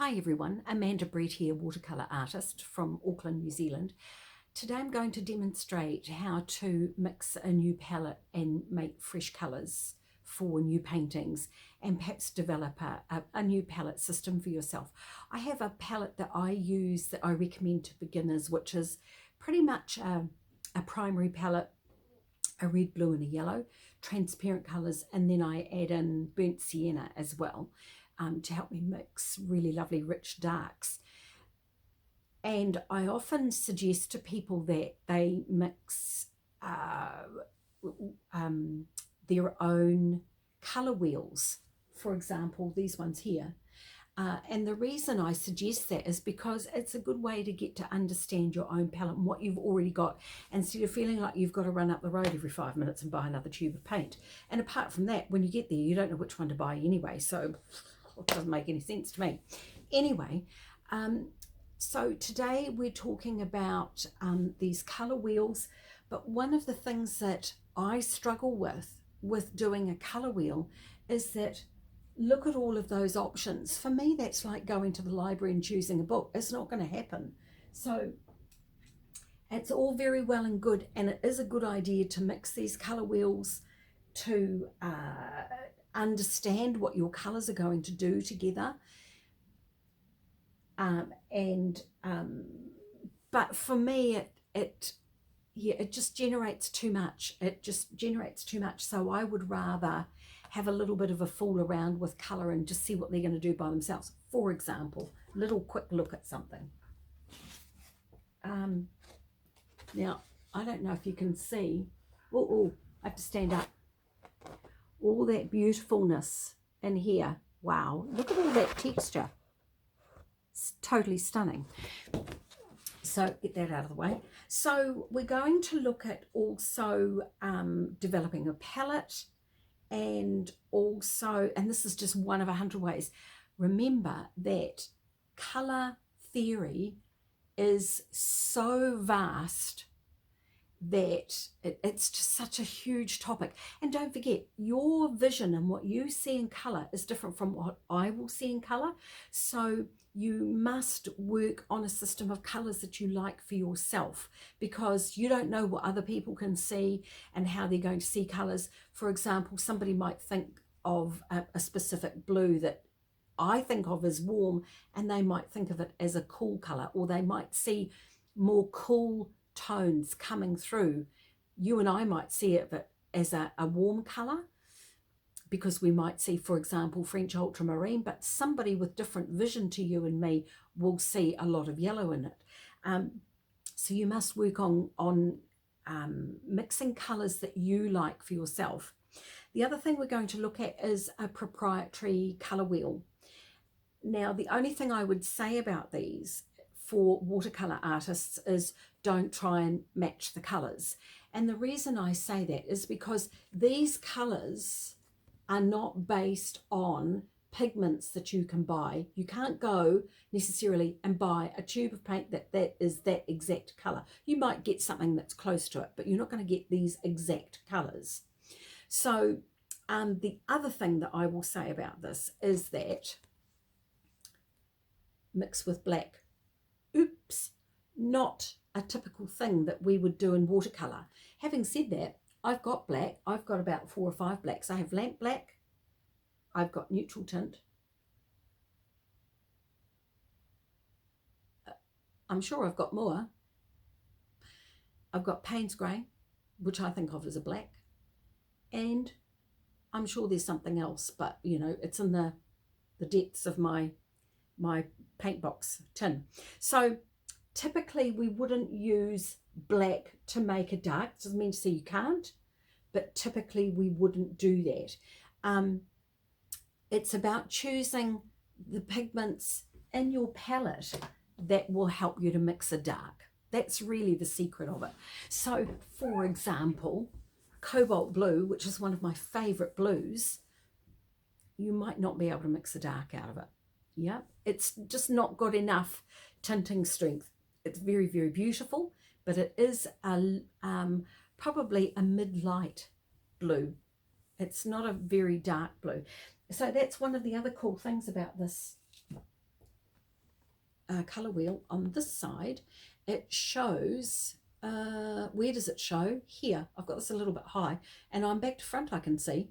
Hi everyone, Amanda Brett here, watercolour artist from Auckland, New Zealand. Today I'm going to demonstrate how to mix a new palette and make fresh colours for new paintings and perhaps develop a new palette system for yourself. I have a palette that I use that I recommend to beginners, which is pretty much a primary palette, a red, blue and a yellow, transparent colours, and then I add in burnt sienna as well. To help me mix really lovely rich darks. And I often suggest to people that they mix their own colour wheels, for example these ones here, and the reason I suggest that is because it's a good way to get to understand your own palette and what you've already got, instead of feeling like you've got to run up the road every 5 minutes and buy another tube of paint. And apart from that, when you get there you don't know which one to buy anyway, so it doesn't make any sense to me. Anyway, so today we're talking about these colour wheels, but one of the things that I struggle with doing a colour wheel is that look at all of those options. For me, that's like going to the library and choosing a book. It's not going to happen. So it's all very well and good, and it is a good idea to mix these colour wheels to understand what your colours are going to do together, but for me it just generates too much. So I would rather have a little bit of a fool around with colour and just see what they're going to do by themselves. For example, little quick look at something. Now I don't know if you can see, I have to stand up, all that beautifulness in here. Wow, look at all that texture. It's totally stunning. So get that out of the way. So we're going to look at also developing a palette, and also, and this is just one of 100 ways. Remember that colour theory is so vast that it's just such a huge topic. And don't forget, your vision and what you see in colour is different from what I will see in colour. So you must work on a system of colours that you like for yourself, because you don't know what other people can see and how they're going to see colours. For example, somebody might think of a specific blue that I think of as warm, and they might think of it as a cool colour, or they might see more cool tones coming through. You and I might see it as a warm colour, because we might see, for example, French ultramarine, but somebody with different vision to you and me will see a lot of yellow in it. So you must work on mixing colours that you like for yourself. The other thing we're going to look at is a proprietary colour wheel. Now, the only thing I would say about these for watercolour artists is don't try and match the colours. And the reason I say that is because these colours are not based on pigments that you can buy. You can't go necessarily and buy a tube of paint that is that exact colour. You might get something that's close to it, but you're not going to get these exact colours. So the other thing that I will say about this is that mix with black. Oops, not a typical thing that we would do in watercolour. Having said that, I've got black. I've got about 4 or 5 blacks. I have lamp black. I've got neutral tint. I'm sure I've got more. I've got Payne's grey, which I think of as a black. And I'm sure there's something else, but you know, it's in the depths of my paint box tin. So typically we wouldn't use black to make a dark. Doesn't mean to say you can't, but typically we wouldn't do that. It's about choosing the pigments in your palette that will help you to mix a dark. That's really the secret of it. So for example, cobalt blue, which is one of my favorite blues, you might not be able to mix a dark out of it. Yeah, it's just not got enough tinting strength. It's very, very beautiful, but it is probably a mid-light blue. It's not a very dark blue. So that's one of the other cool things about this colour wheel on this side, it shows, where does it show? Here. I've got this a little bit high, and I'm back to front, I can see.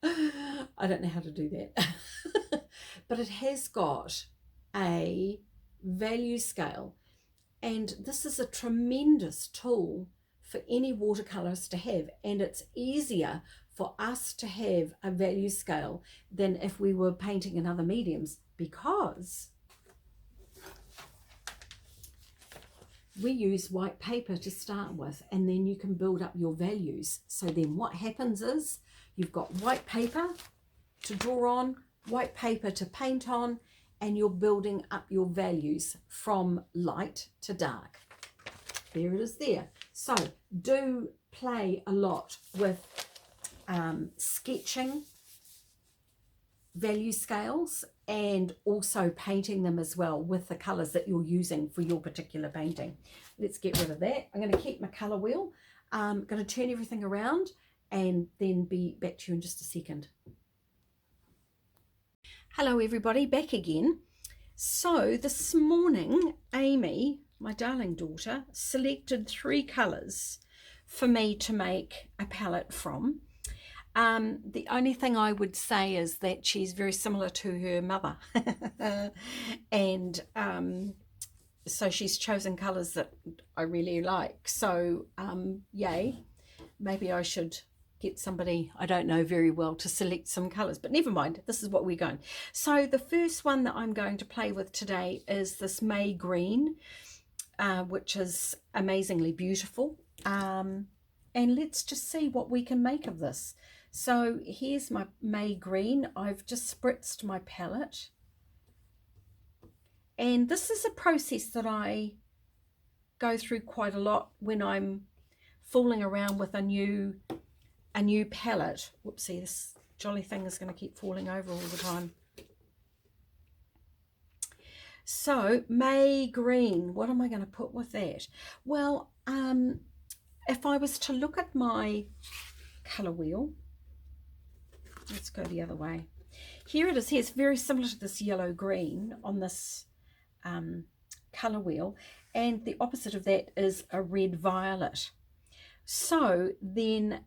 I don't know how to do that. But it has got a value scale, and this is a tremendous tool for any watercolorist to have, and it's easier for us to have a value scale than if we were painting in other mediums, because we use white paper to start with, and then you can build up your values. So then what happens is you've got white paper to draw on, white paper to paint on, and you're building up your values from light to dark. There it is there. So do play a lot with sketching value scales, and also painting them as well with the colours that you're using for your particular painting. Let's get rid of that. I'm going to keep my colour wheel. I'm going to turn everything around and then be back to you in just a second. Hello everybody, back again. So this morning, Amy, my darling daughter, selected 3 colours for me to make a palette from. The only thing I would say is that she's very similar to her mother. And so she's chosen colours that I really like. So yay, maybe I should get somebody I don't know very well to select some colours, but never mind, this is what we're going. So the first one that I'm going to play with today is this May Green, which is amazingly beautiful. And let's just see what we can make of this. So here's my May Green. I've just spritzed my palette, and this is a process that I go through quite a lot when I'm fooling around with a new palette. Whoopsie, this jolly thing is going to keep falling over all the time. So May Green, what am I going to put with that? Well, if I was to look at my colour wheel, let's go the other way. Here it is. Here it's very similar to this yellow green on this colour wheel, and the opposite of that is a red violet. So then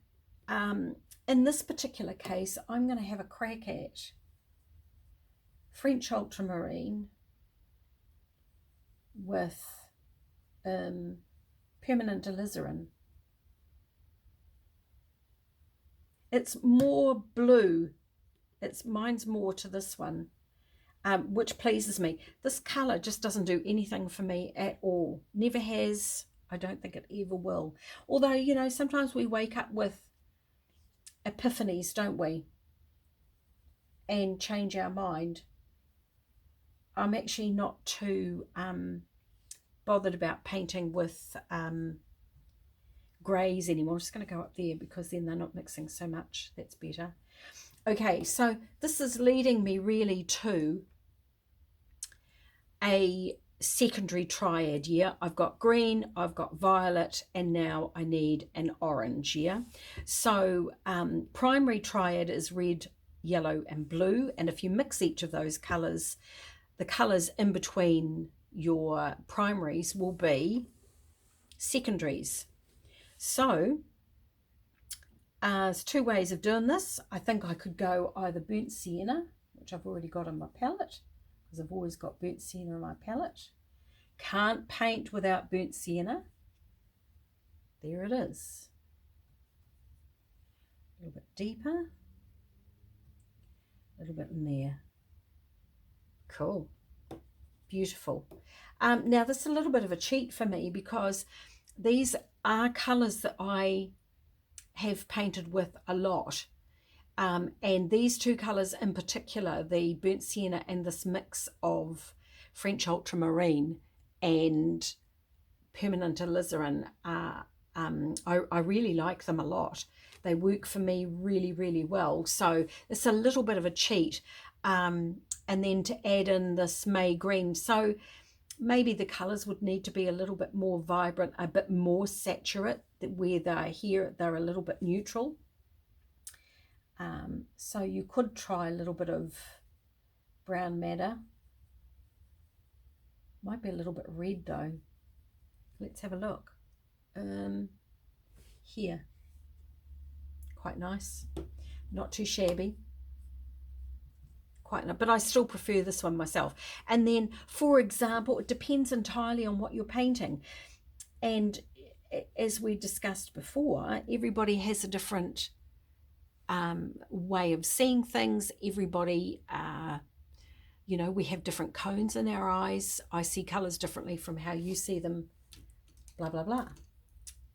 in this particular case, I'm going to have a crack at French Ultramarine with permanent alizarin. It's more blue. Mine's more to this one, which pleases me. This colour just doesn't do anything for me at all. Never has. I don't think it ever will. Although, you know, sometimes we wake up with epiphanies, don't we? And change our mind. I'm actually not too bothered about painting with greys anymore. I'm just going to go up there because then they're not mixing so much. That's better. Okay, so this is leading me really to a secondary triad. Yeah, I've got green, I've got violet, and now I need an orange. Yeah, so primary triad is red, yellow, and blue, and if you mix each of those colors, the colors in between your primaries will be secondaries. So there's 2 ways of doing this. I think I could go either burnt sienna, which I've already got on my palette, because I've always got burnt sienna on my palette. Can't paint without burnt sienna. There it is. A little bit deeper. A little bit in there. Cool. Beautiful. Now this is a little bit of a cheat for me, because these are colours that I have painted with a lot, and these 2 colours in particular, the burnt sienna and this mix of French ultramarine and permanent alizarin, I really like them a lot. They work for me really, really well. So it's a little bit of a cheat, and then to add in this May Green. So maybe the colours would need to be a little bit more vibrant, a bit more saturate, where they're here, they're a little bit neutral. So you could try a little bit of brown madder Might be a little bit red though. Let's have a look. Here. Quite nice. Not too shabby. Quite nice, but I still prefer this one myself. And then, for example, it depends entirely on what you're painting. And as we discussed before, everybody has a different way of seeing things. Everybody, you know, we have different cones in our eyes. I see colours differently from how you see them, blah, blah, blah.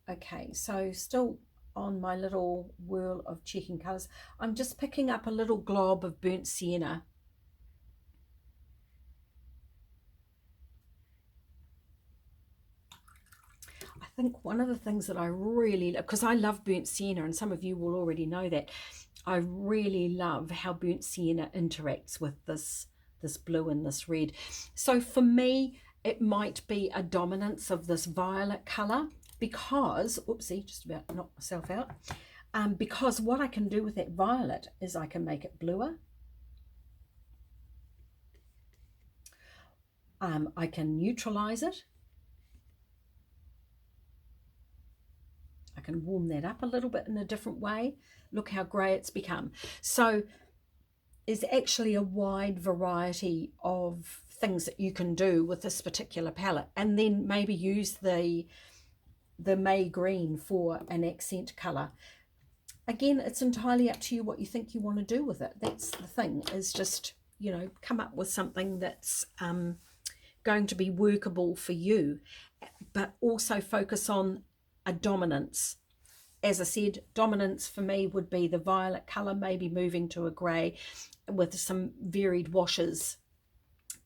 Okay, so still on my little whirl of checking colours, I'm just picking up a little glob of burnt sienna. I think one of the things that I really love, because I love burnt sienna, and some of you will already know that, I really love how burnt sienna interacts with this blue and this red. So for me, it might be a dominance of this violet colour, because, oopsie, just about knocked myself out, because what I can do with that violet is I can make it bluer. I can neutralise it. I can warm that up a little bit in a different way. Look how grey it's become. So there's actually a wide variety of things that you can do with this particular palette, and then maybe use the May green for an accent colour. Again, it's entirely up to you what you think you want to do with it. That's the thing, is just, you know, come up with something that's going to be workable for you, but also focus on a dominance. As I said, dominance for me would be the violet colour, maybe moving to a grey with some varied washes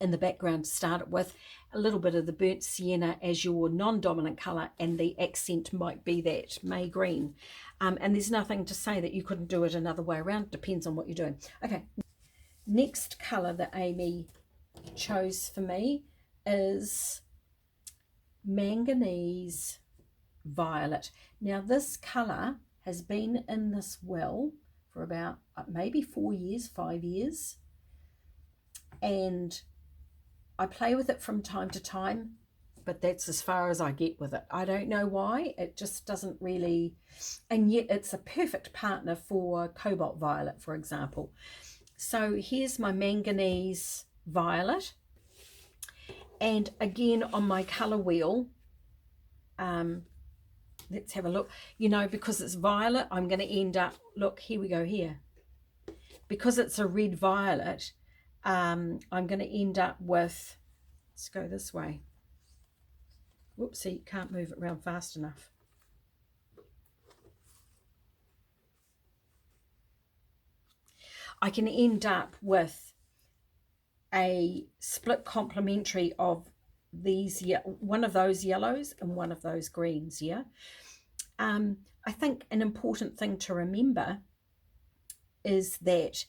in the background to start it with, a little bit of the burnt sienna as your non-dominant colour, and the accent might be that May green. And there's nothing to say that you couldn't do it another way around. Depends on what you're doing. Okay, next colour that Amy chose for me is Manganese Violet. Now this colour has been in this well for about maybe 4 years, 5 years, and I play with it from time to time, but that's as far as I get with it. I don't know why, it just doesn't really, and yet it's a perfect partner for Cobalt Violet, for example. So here's my Manganese Violet, and again on my colour wheel, let's have a look. You know, because it's violet, I'm going to end up, look, here we go here. Because it's a red violet, I'm going to end up with, let's go this way. Whoopsie, can't move it around fast enough. I can end up with a split complementary of these, one of those yellows and one of those greens. I think an important thing to remember is that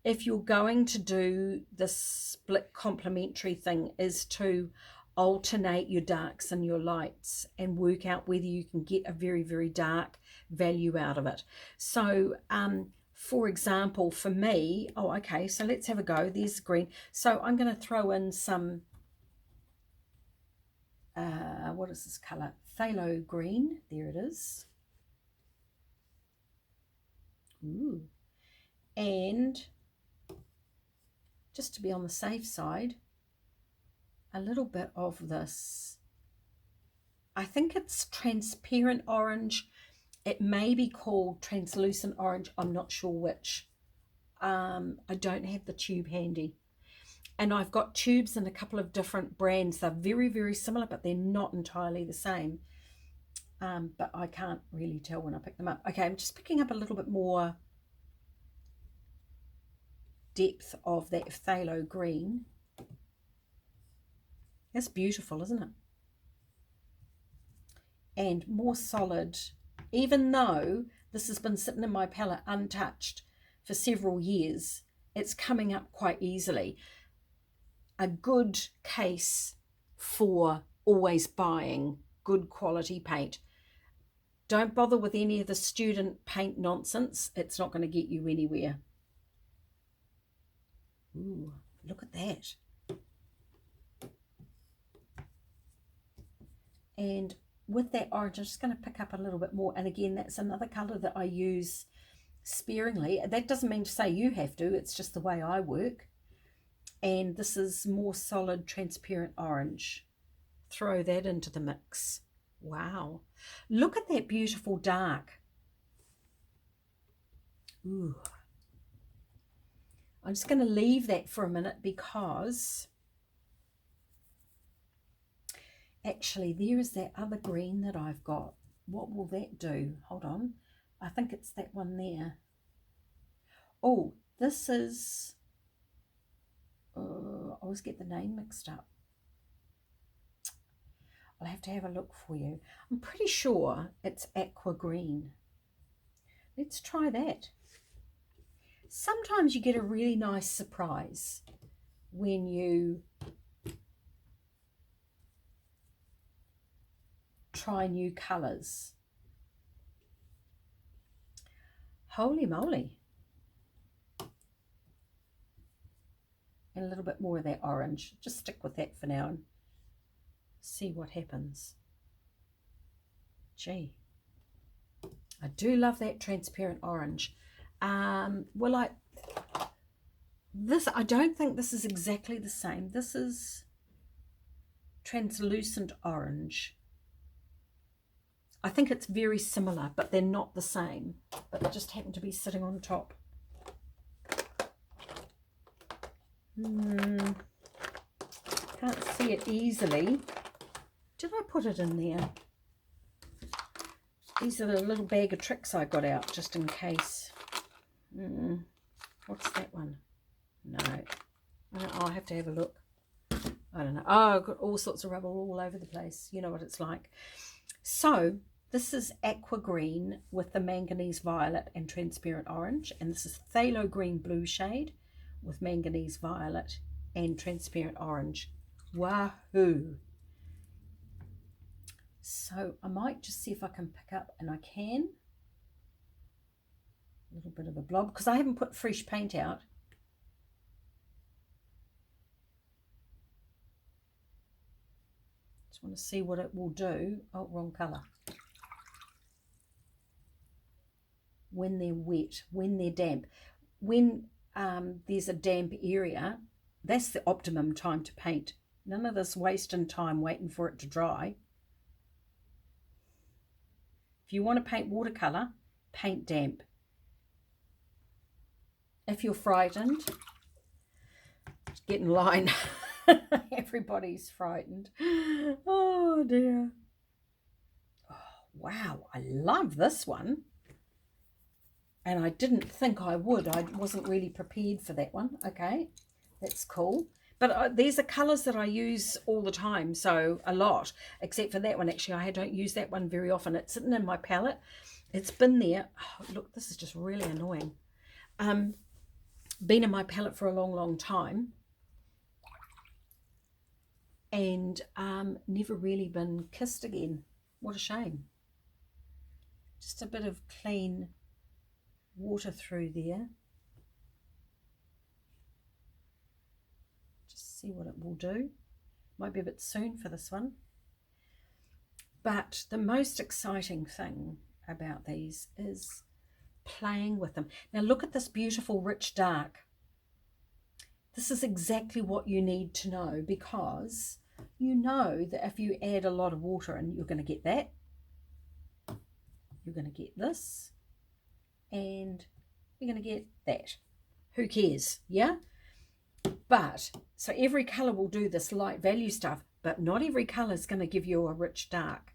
if you're going to do the split complementary thing, is to alternate your darks and your lights and work out whether you can get a very, very dark value out of it. So for example, for me, oh okay, so let's have a go. There's green. So I'm going to throw in some what is this color? Phthalo Green. There it is. Ooh. And just to be on the safe side, a little bit of this, I think it's transparent orange. It may be called translucent orange. I'm not sure which. I don't have the tube handy. And I've got tubes in a couple of different brands. They're very, very similar, but they're not entirely the same. But I can't really tell when I pick them up. Okay, I'm just picking up a little bit more depth of that phthalo green. That's beautiful, isn't it? And more solid, even though this has been sitting in my palette untouched for several years, it's coming up quite easily. A good case for always buying good quality paint. Don't bother with any of the student paint nonsense. It's not going to get you anywhere. Ooh, look at that. And with that orange, I'm just going to pick up a little bit more. And again, that's another colour that I use sparingly. That doesn't mean to say you have to, it's just the way I work. And this is more solid transparent orange. Throw that into the mix. Wow, look at that beautiful dark. Ooh. I'm just going to leave that for a minute because actually there is that other green that I've got. What will that do? Hold on, I think it's that one there. Oh, this is I always get the name mixed up. I'll have to have a look for you. I'm pretty sure it's Aqua Green. Let's try that. Sometimes you get a really nice surprise when you try new colours. Holy moly. And a little bit more of that orange. Just stick with that for now and see what happens. Gee, I do love that transparent orange. Well, I don't think this is exactly the same. This is translucent orange. I think it's very similar, but they're not the same. But they just happen to be sitting on top. Can't see it easily. Did I put it in there? These are the little bag of tricks I got out just in case. What's that one? No. I'll have to have a look. I don't know. Oh, I've got all sorts of rubber all over the place. You know what it's like. So this is Aqua Green with the Manganese Violet and transparent orange. And this is Phthalo Green blue shade with Manganese Violet and transparent orange. Wahoo! So I might just see if I can pick up, and I can. A little bit of a blob, because I haven't put fresh paint out. Just want to see what it will do. Oh, wrong colour. When they're wet, when they're damp. When there's a damp area, that's the optimum time to paint. None of this wasting time waiting for it to dry. If you want to paint watercolour, paint damp. If you're frightened, get in line. Everybody's frightened. Oh dear. Oh, wow, I love this one. And I didn't think I would. I wasn't really prepared for that one. Okay, that's cool. But these are colours that I use all the time, so a lot, except for that one. Actually, I don't use that one very often. It's sitting in my palette. It's been there. Oh, look, this is just really annoying. Been in my palette for a long, long time. And never really been kissed again. What a shame. Just a bit of clean water through there. See what it will do. Might be a bit soon for this one, but the most exciting thing about these is playing with them. Now look at this beautiful rich dark. This is exactly what you need to know, because you know that if you add a lot of water in, you're going to get that, you're going to get this, and you're going to get that. Who cares? Yeah. But, so every colour will do this light value stuff, but not every colour is going to give you a rich dark.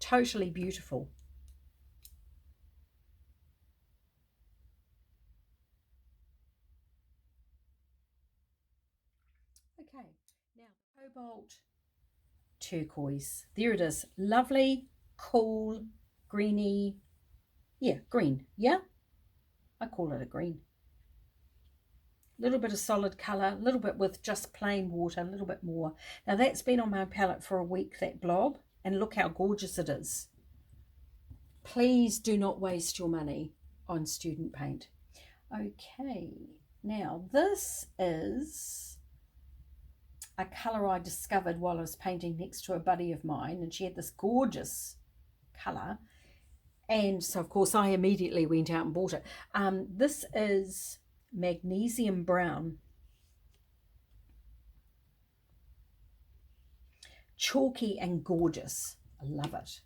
Totally beautiful. Okay, now cobalt turquoise. There it is. Lovely, cool, greeny. Yeah, green. Yeah? I call it a green. Little bit of solid colour, a little bit with just plain water, a little bit more. Now that's been on my palette for a week, that blob, and look how gorgeous it is. Please do not waste your money on student paint. Okay, now this is a colour I discovered while I was painting next to a buddy of mine, and she had this gorgeous colour, and so of course I immediately went out and bought it. This is magnesium brown, chalky and gorgeous. I love it.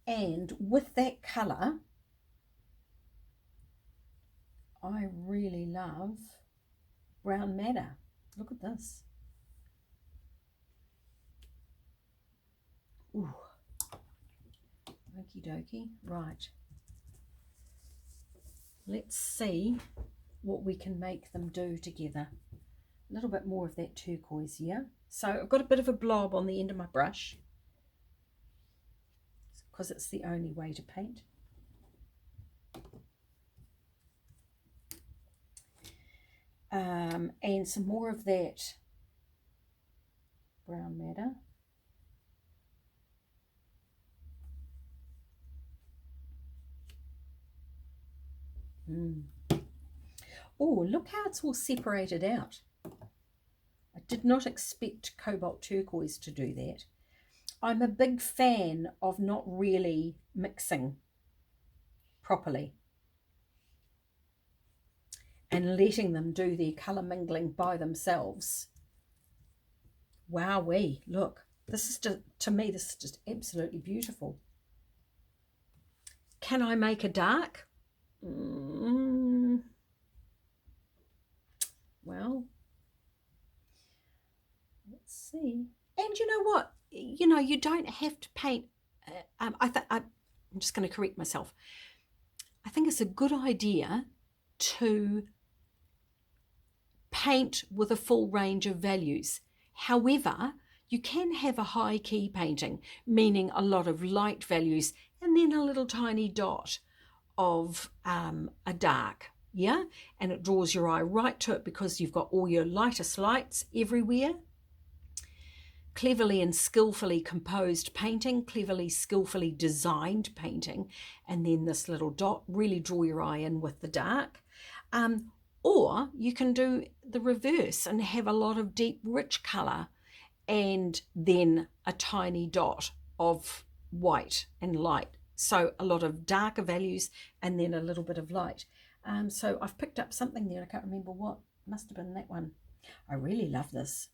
And with that colour, I really love brown madder. Look at this. Ooh. Okie dokie. Right. Let's see what we can make them do together. A little bit more of that turquoise here. So I've got a bit of a blob on the end of my brush, because it's the only way to paint. And some more of that brown madder. Oh, look how it's all separated out. I did not expect cobalt turquoise to do that. I'm a big fan of not really mixing properly and letting them do their colour mingling by themselves. Wowee, look. This is just, to me, this is just absolutely beautiful. Can I make a dark? Well, let's see. And you know what? You know, you don't have to paint. I'm just going to correct myself. I think it's a good idea to paint with a full range of values. However, you can have a high key painting, meaning a lot of light values and then a little tiny dot of a dark, yeah? And it draws your eye right to it because you've got all your lightest lights everywhere. Cleverly and skillfully composed painting, cleverly, skillfully designed painting, and then this little dot, really draw your eye in with the dark. Or you can do the reverse and have a lot of deep, rich colour and then a tiny dot of white and light. So a lot of darker values and then a little bit of light. So I've picked up something there. I can't remember what. Must have been that one. I really love this.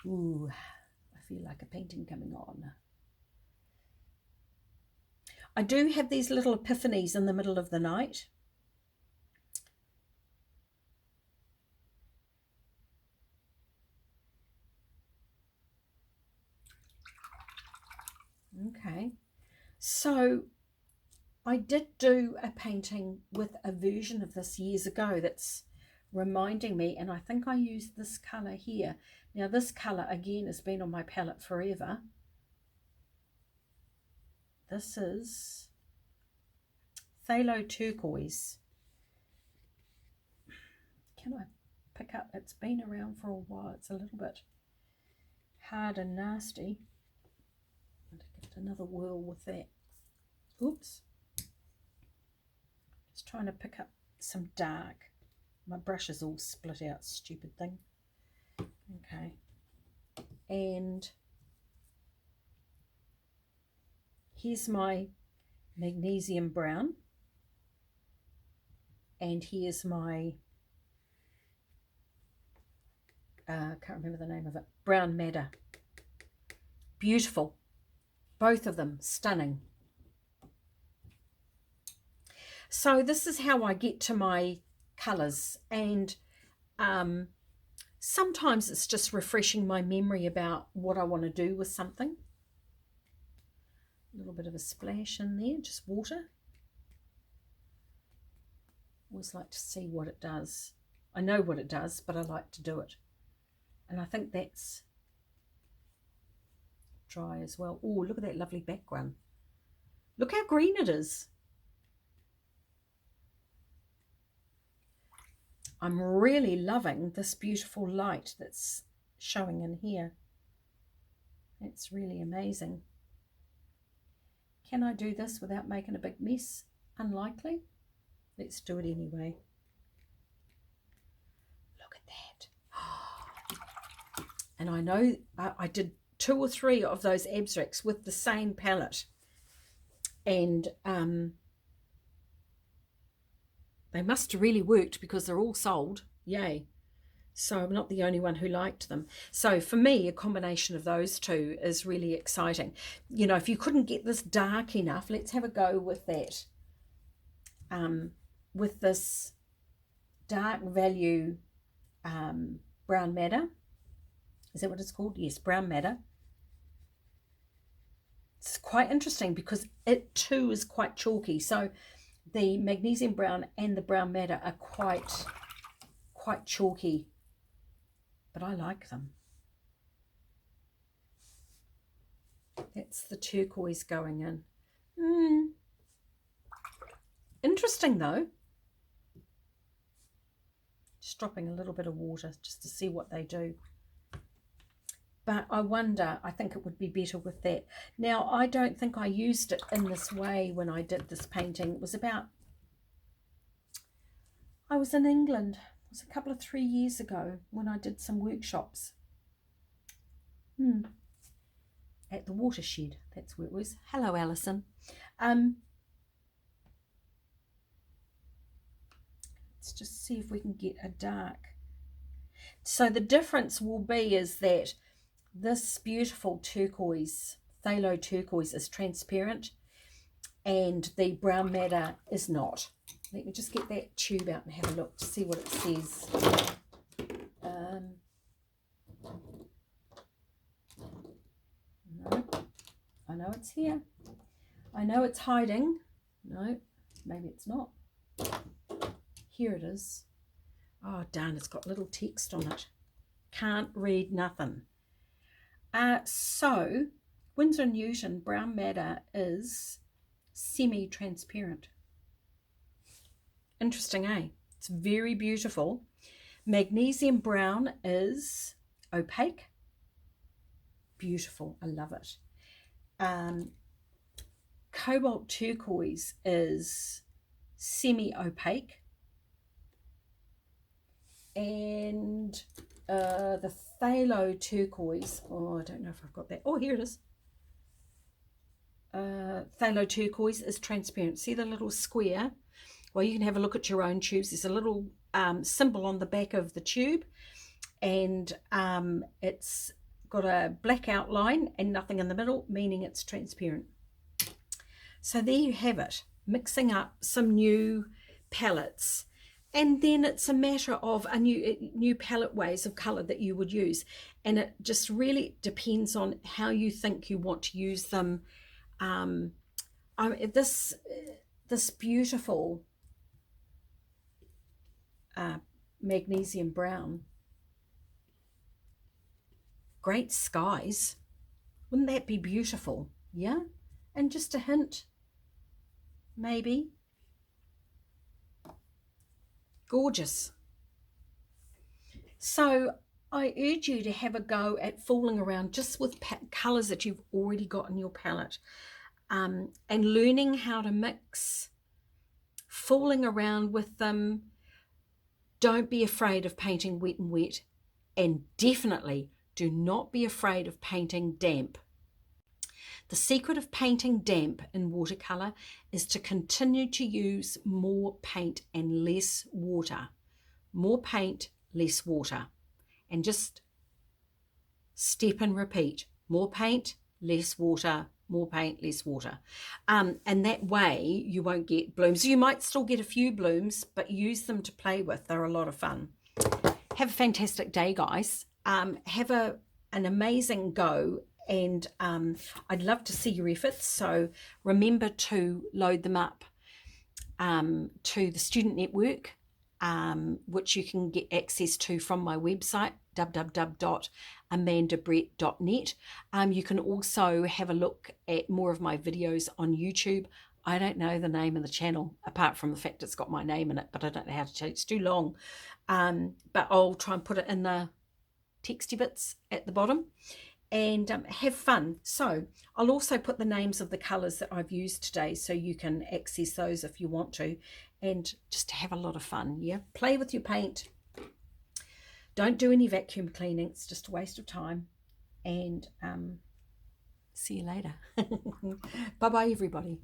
Ooh, I feel like a painting coming on. I do have these little epiphanies in the middle of the night. Okay, so I did do a painting with a version of this years ago that's reminding me, and I think I used this colour here. Now this colour again has been on my palette forever. This is Phthalo Turquoise. Can I pick up? It's been around for a while. It's a little bit hard and nasty. I'll give it another whirl with that. Oops. Just trying to pick up some dark. My brush is all split out, stupid thing. Okay. And here's my magnesium brown. And here's my, can't remember the name of it, brown madder. Beautiful. Both of them stunning. So this is how I get to my colours, and sometimes it's just refreshing my memory about what I want to do with something. A little bit of a splash in there, just water. Always like to see what it does. I know what it does, but I like to do it. And I think that's dry as well. Oh, look at that lovely background. Look how green it is. I'm really loving this beautiful light that's showing in here. It's really amazing. Can I do this without making a big mess? Unlikely. Let's do it anyway. Look at that. And I know I did 2 or 3 of those abstracts with the same palette, and they must have really worked because they're all sold. Yay. So I'm not the only one who liked them. So for me, a combination of those two is really exciting. You know, if you couldn't get this dark enough, let's have a go with that. With this dark value brown madder. Is that what it's called? Yes, brown madder. It's quite interesting because it too is quite chalky. So the magnesium brown and the brown madder are quite chalky, but I like them. That's the turquoise going in. Interesting though. Just dropping a little bit of water just to see what they do. But I wonder, I think it would be better with that. Now, I don't think I used it in this way when I did this painting. It was about, I was in England. It was a couple of 3 years ago when I did some workshops. At the watershed, that's where it was. Hello, Alison. Let's just see if we can get a dark. So the difference will be is that this beautiful turquoise, phthalo turquoise, is transparent and the brown madder is not. Let me just get that tube out and have a look to see what it says. No, I know it's here. I know it's hiding. No, maybe it's not. Here it is. Oh, darn, it's got little text on it. Can't read nothing. So, Winsor & Newton brown madder is semi-transparent. Interesting, eh? It's very beautiful. Magnesium brown is opaque. Beautiful. I love it. Cobalt turquoise is semi-opaque. And the phthalo turquoise, oh, I don't know if I've got that. Oh, here it is. Phthalo turquoise is transparent. See the little square? Well, you can have a look at your own tubes. There's a little symbol on the back of the tube, and it's got a black outline and nothing in the middle, meaning it's transparent. So there you have it, mixing up some new palettes. And then it's a matter of a new palette ways of colour that you would use. And it just really depends on how you think you want to use them. This beautiful magnesium brown. Great skies. Wouldn't that be beautiful? Yeah? And just a hint, maybe. Gorgeous. So I urge you to have a go at fooling around just with colours that you've already got in your palette, and learning how to mix, fooling around with them. Don't be afraid of painting wet and wet, and definitely do not be afraid of painting damp. The secret of painting damp in watercolour is to continue to use more paint and less water. More paint, less water. And just step and repeat. More paint, less water. More paint, less water. And that way you won't get blooms. You might still get a few blooms, but use them to play with. They're a lot of fun. Have a fantastic day, guys. Have an amazing go. And I'd love to see your efforts, so remember to load them up to the student network, which you can get access to from my website, www.amandabrett.net. You can also have a look at more of my videos on YouTube. I don't know the name of the channel, apart from the fact it's got my name in it, but I don't know how to tell it. It's too long. But I'll try and put it in the texty bits at the bottom. And have fun. So I'll also put the names of the colours that I've used today, so you can access those if you want to, and just have a lot of fun. Yeah, play with your paint. Don't do any vacuum cleaning. It's just a waste of time. And see you later. Bye-bye, everybody.